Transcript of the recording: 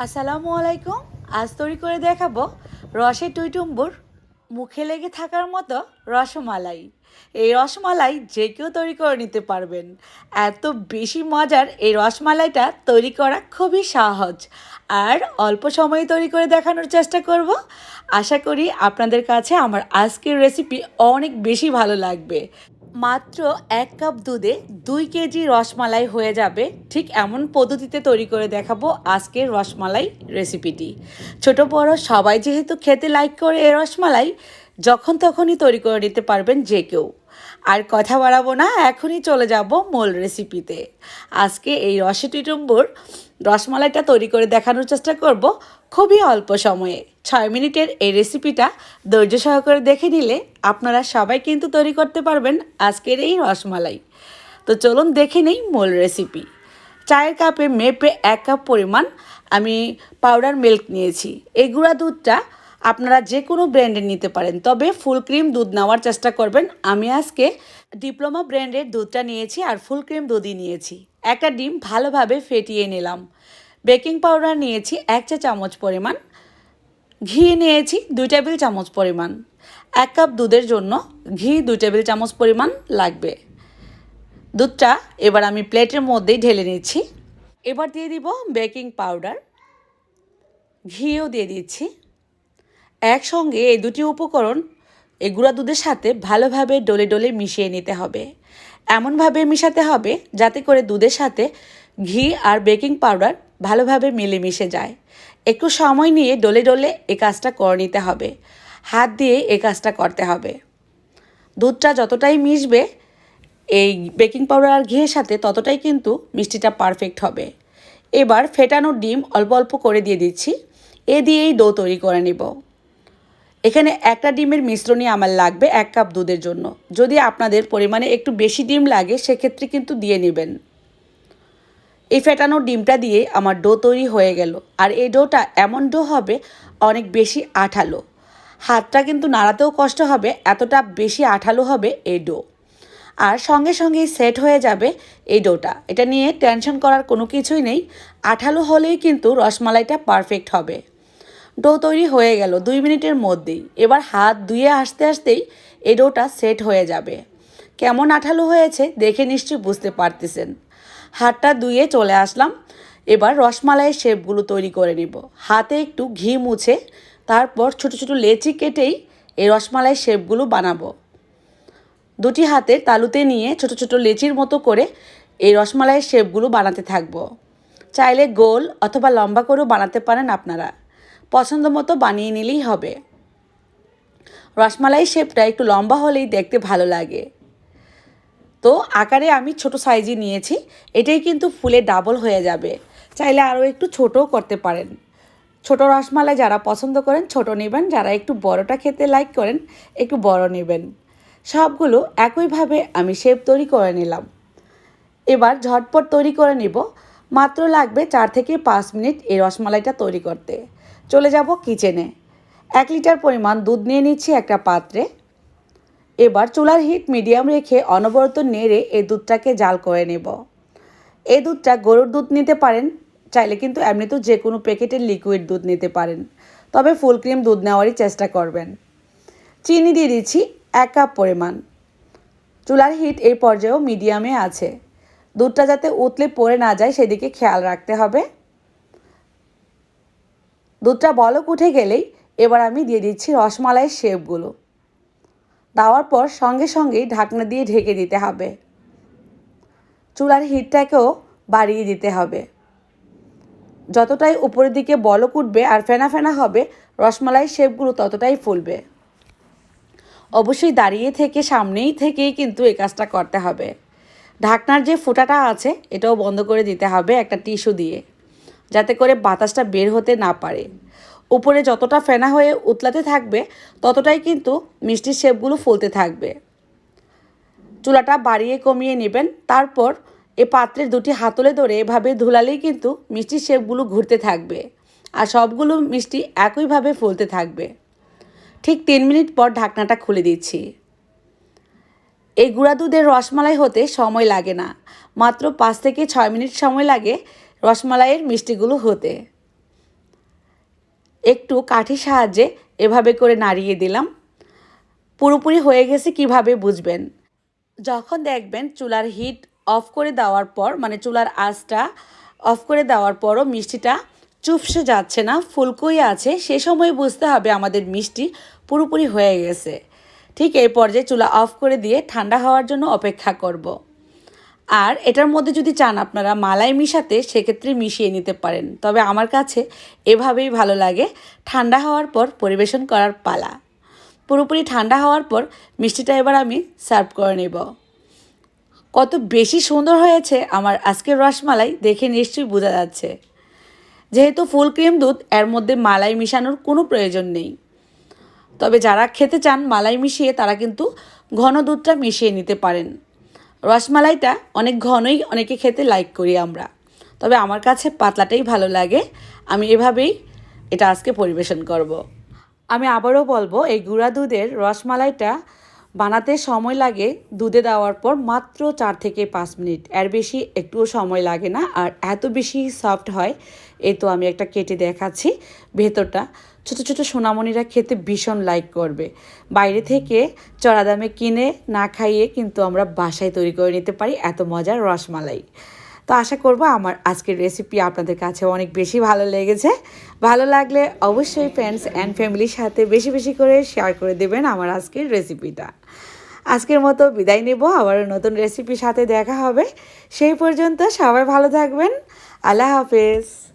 আসসালামু আলাইকুম। আজ তৈরি করে দেখাবো রসে টইটুম্বুর মুখে লেগে থাকার মতো রসমালাই। এই রসমালাই যে কেউ তৈরি করে নিতে পারবেন। এত বেশি মজার এই রসমালাইটা তৈরি করা খুবই সহজ, আর অল্প সময়ে তৈরি করে দেখানোর চেষ্টা করব। আশা করি আপনাদের কাছে আমার আজকের রেসিপি অনেক বেশি ভালো লাগবে। মাত্র 1 কাপ দুধে 2 কেজি রসমালাই হয়ে যাবে, ঠিক এমন পদ্ধতিতে তৈরি করে দেখাবো আজকের রসমালাই রেসিপিটি। ছোট বড় সবাই যেহেতু খেতে লাইক করে এই রসমালাই, যখন তখনই তৈরি করে নিতে পারবেন যে কেউ। আর কথা বাড়াবো না, এখনই চলে যাব মূল রেসিপিতে। আজকে এই রসে টুটুম্বুর রসমালাইটা তৈরি করে দেখানোর চেষ্টা করব খুবই অল্প সময়ে। 6 মিনিটের এই রেসিপিটা ধৈর্য সহকারে দেখে নিলে আপনারা সবাই কিন্তু তৈরি করতে পারবেন আজকের এই রসমালাই। তো চলুন দেখে নেই মূল রেসিপি। চায়ের কাপে মেপে 1 কাপ পরিমাণ আমি পাউডার মিল্ক নিয়েছি। এই গুঁড়া দুধটা আপনারা যে কোনো ব্র্যান্ডের নিতে পারেন, তবে ফুল ক্রিম দুধ নেওয়ার চেষ্টা করবেন। আমি আজকে ডিপ্লোমা ব্র্যান্ডের দুধটা নিয়েছি আর ফুল ক্রিম দুধই নিয়েছি। একটা ডিম ভালোভাবে ফেটিয়ে নিলাম। বেকিং পাউডার নিয়েছি 1 চা চামচ পরিমাণ, ঘি নিয়েছি 2 টেবিল চামচ পরিমাণ। 1 কাপ দুধের জন্য ঘি 2 টেবিল চামচ পরিমাণ লাগবে। দুধটা এবার আমি প্লেটের মধ্যেই ঢেলে নিচ্ছি। এবার দিয়ে দিব বেকিং পাউডার, ঘিও দিয়ে দিচ্ছি। একসঙ্গে এই দুটি উপকরণ এই গুঁড়া দুধের সাথে ভালোভাবে ডলে ডলে মিশিয়ে নিতে হবে। এমনভাবে মিশাতে হবে যাতে করে দুধের সাথে ঘি আর বেকিং পাউডার ভালোভাবে মিলেমিশে যায়। একটু সময় নিয়ে ডলে ডলে এই কাজটা করে নিতে হবে। হাত দিয়ে এই কাজটা করতে হবে। দুধটা যতটাই মিশবে এই বেকিং পাউডার আর ঘিয়ের সাথে, ততটাই কিন্তু মিষ্টিটা পারফেক্ট হবে। এবার ফেটানো ডিম অল্প অল্প করে দিয়ে দিচ্ছি। এ দিয়েই ডো তৈরি করে নেব। এখানে একটা ডিমের মিশ্রণই আমার লাগবে 1 কাপ দুধের জন্য। যদি আপনাদের পরিমাণে একটু বেশি ডিম লাগে সেক্ষেত্রে কিন্তু দিয়ে নেবেন। এই ফেটানো ডিমটা দিয়ে আমার ডো তৈরি হয়ে গেল। আর এই ডোটা এমন ডো হবে অনেক বেশি আঠালো, হাতটা কিন্তু নাড়াতেও কষ্ট হবে, এতটা বেশি আঠালো হবে এই ডো। আর সঙ্গে সঙ্গেই সেট হয়ে যাবে এই ডোটা। এটা নিয়ে টেনশন করার কোনো কিছুই নেই। আঠালো হলেই কিন্তু রসমালাইটা পারফেক্ট হবে। ডো তৈরি হয়ে গেল 2 মিনিটের মধ্যেই। এবার হাত ধুয়ে আসতে আসতেই এই ডোটা সেট হয়ে যাবে। কেমন আঠালো হয়েছে দেখে নিশ্চয়ই বুঝতে পারতেছেন। হাতটা ধুয়ে চলে আসলাম। এবার রসমালাইয়ের শেপগুলো তৈরি করে নিব। হাতে একটু ঘি মুছে তারপর ছোট ছোট লেচি কেটেই এই রসমালাইয়ের শেপগুলো বানাবো। দুটি হাতের তালুতে নিয়ে ছোট ছোট লেচির মতো করে এই রসমালাইয়ের শেপগুলো বানাতে থাকবো। চাইলে গোল অথবা লম্বা করেও বানাতে পারেন, আপনারা পছন্দ মতো বানিয়ে নিলেই হবে। রসমালাই শেপটা একটু লম্বা হলেই দেখতে ভালো লাগে। তো আকারে আমি ছোট সাইজই নিয়েছি। এটাই কিন্তু ফুলে ডাবল হয়ে যাবে। চাইলে আরও একটু ছোটও করতে পারেন। ছোট রসমালাই যারা পছন্দ করেন ছোট নেবেন, যারা একটু বড়টা খেতে লাইক করেন একটু বড় নেবেন। সবগুলো একইভাবে আমি শেপ তৈরি করে নিলাম। এবার ঝটপট তৈরি করে নিব। মাত্র লাগবে 4 থেকে 5 মিনিট এই রসমালাইটা তৈরি করতে। চলে যাব কিচেনে। 1 লিটার পরিমাণ দুধ নিয়ে নিচ্ছি একটা পাত্রে। এবার চুলার হিট মিডিয়াম রেখে অনবরত নেড়ে এই দুধটাকে জাল করে নেব। এই দুধটা গরুর দুধ নিতে পারেন, চাইলে কিন্তু এমনিতেও যে কোনো প্যাকেটের লিকুইড দুধ নিতে পারেন, তবে ফুল ক্রিম দুধ নেওয়ারই চেষ্টা করবেন। চিনি দিয়ে দিচ্ছি 1 কাপ পরিমাণ। চুলার হিট এই পর্যায়েও মিডিয়ামে আছে। দুধটা যাতে উতলে পড়ে না যায় সেদিকে খেয়াল রাখতে হবে। দুধটা বলক উঠে গেলেই এবার আমি দিয়ে দিচ্ছি রসমালাইয়ের শেপগুলো। দেওয়ার পর সঙ্গে সঙ্গেই ঢাকনা দিয়ে ঢেকে দিতে হবে। চুলার হিটটাকেও বাড়িয়ে দিতে হবে। যতটাই উপরের দিকে বলক উঠবে আর ফেনা ফেনা হবে, রসমালাইয়ের শেপগুলো ততটাই ফুলবে। অবশ্যই দাঁড়িয়ে থেকে সামনেই থেকেই কিন্তু এই কাজটা করতে হবে। ঢাকনার যে ফুটাটা আছে এটাও বন্ধ করে দিতে হবে একটা টিস্যু দিয়ে, যাতে করে বাতাসটা বের হতে না পারে। উপরে যতটা ফেনা হয়ে উতলাতে থাকবে ততটাই কিন্তু মিষ্টির শেপগুলো ফুলতে থাকবে। চুলাটা বাড়িয়ে কমিয়ে নেবেন। তারপর এই পাত্রের দুটি হাতলে ধরে এভাবে ধুলালেই কিন্তু মিষ্টির শেপগুলো ঘুরতে থাকবে আর সবগুলো মিষ্টি একইভাবে ফুলতে থাকবে। ঠিক 3 মিনিট পর ঢাকনাটা খুলে দিচ্ছি। এই গুঁড়া দুধের রসমালাই হতে সময় লাগে না, মাত্র 5 থেকে 6 মিনিট সময় লাগে রসমালাইয়ের মিষ্টিগুলো হতে। একটু কাঠির সাহায্যে এভাবে করে নাড়িয়ে দিলাম। পুরোপুরি হয়ে গেছে কিভাবে বুঝবেন? যখন দেখবেন চুলার হিট অফ করে দেওয়ার পর, মানে চুলার আঁচটা অফ করে দেওয়ার পরও মিষ্টিটা চুপসে যাচ্ছে না, ফুলকোই আছে, সে সময় বুঝতে হবে আমাদের মিষ্টি পুরোপুরি হয়ে গেছে। ঠিক এই পর্যায়ে চুলা অফ করে দিয়ে ঠান্ডা হওয়ার জন্য অপেক্ষা করব। আর এটার মধ্যে যদি চান আপনারা মালাই মিশাতে, সেক্ষেত্রে মিশিয়ে নিতে পারেন, তবে আমার কাছে এভাবেই ভালো লাগে। ঠান্ডা হওয়ার পর পরিবেশন করার পালা। পুরোপুরি ঠান্ডা হওয়ার পর মিষ্টিটা এবার আমি সার্ভ করে নেব। কত বেশি সুন্দর হয়েছে আমার আজকের রসমালাই দেখে নিশ্চয়ই বোঝা যাচ্ছে। যেহেতু ফুল ক্রিম দুধ, এর মধ্যে মালাই মিশানোর কোনো প্রয়োজন নেই। তবে যারা খেতে চান মালাই মিশিয়ে, তারা কিন্তু ঘন দুধটা মিশিয়ে নিতে পারেন। রসমালাইটা অনেক ঘনই অনেকে খেতে লাইক করি আমরা, তবে আমার কাছে পাতলাটাই ভালো লাগে। আমি এভাবেই এটা আজকে পরিবেশন করব। আমি আবারও বলবো, এই গুঁড়া দুধের রসমালাইটা বানাতে সময় লাগে দুধে দেওয়ার পর মাত্র 4 থেকে 5 মিনিট, এর বেশি একটুও সময় লাগে না। আর এত বেশি সফট হয়। এই তো আমি একটা কেটে দেখাচ্ছি। ভেতরটা ছোট ছোট সোনামণিরা খেতে ভীষণ লাইক করবে। বাইরে থেকে চড়া দামে কিনে না খাইয়ে কিন্তু আমরা বাসায় তৈরি করে নিতে পারি এত মজার রসমালাই। তো আশা করব আমার আজকের রেসিপি আপনাদের কাছে অনেক বেশি ভালো লেগেছে। ভালো লাগলে অবশ্যই ফ্রেন্ডস অ্যান্ড ফ্যামিলির সাথে বেশি বেশি করে শেয়ার করে দেবেন আমার আজকের রেসিপিটা। আজকের মতো বিদায় নেব, আবার নতুন রেসিপির সাথে দেখা হবে। সেই পর্যন্ত সবাই ভালো থাকবেন। আল্লাহ হাফেজ।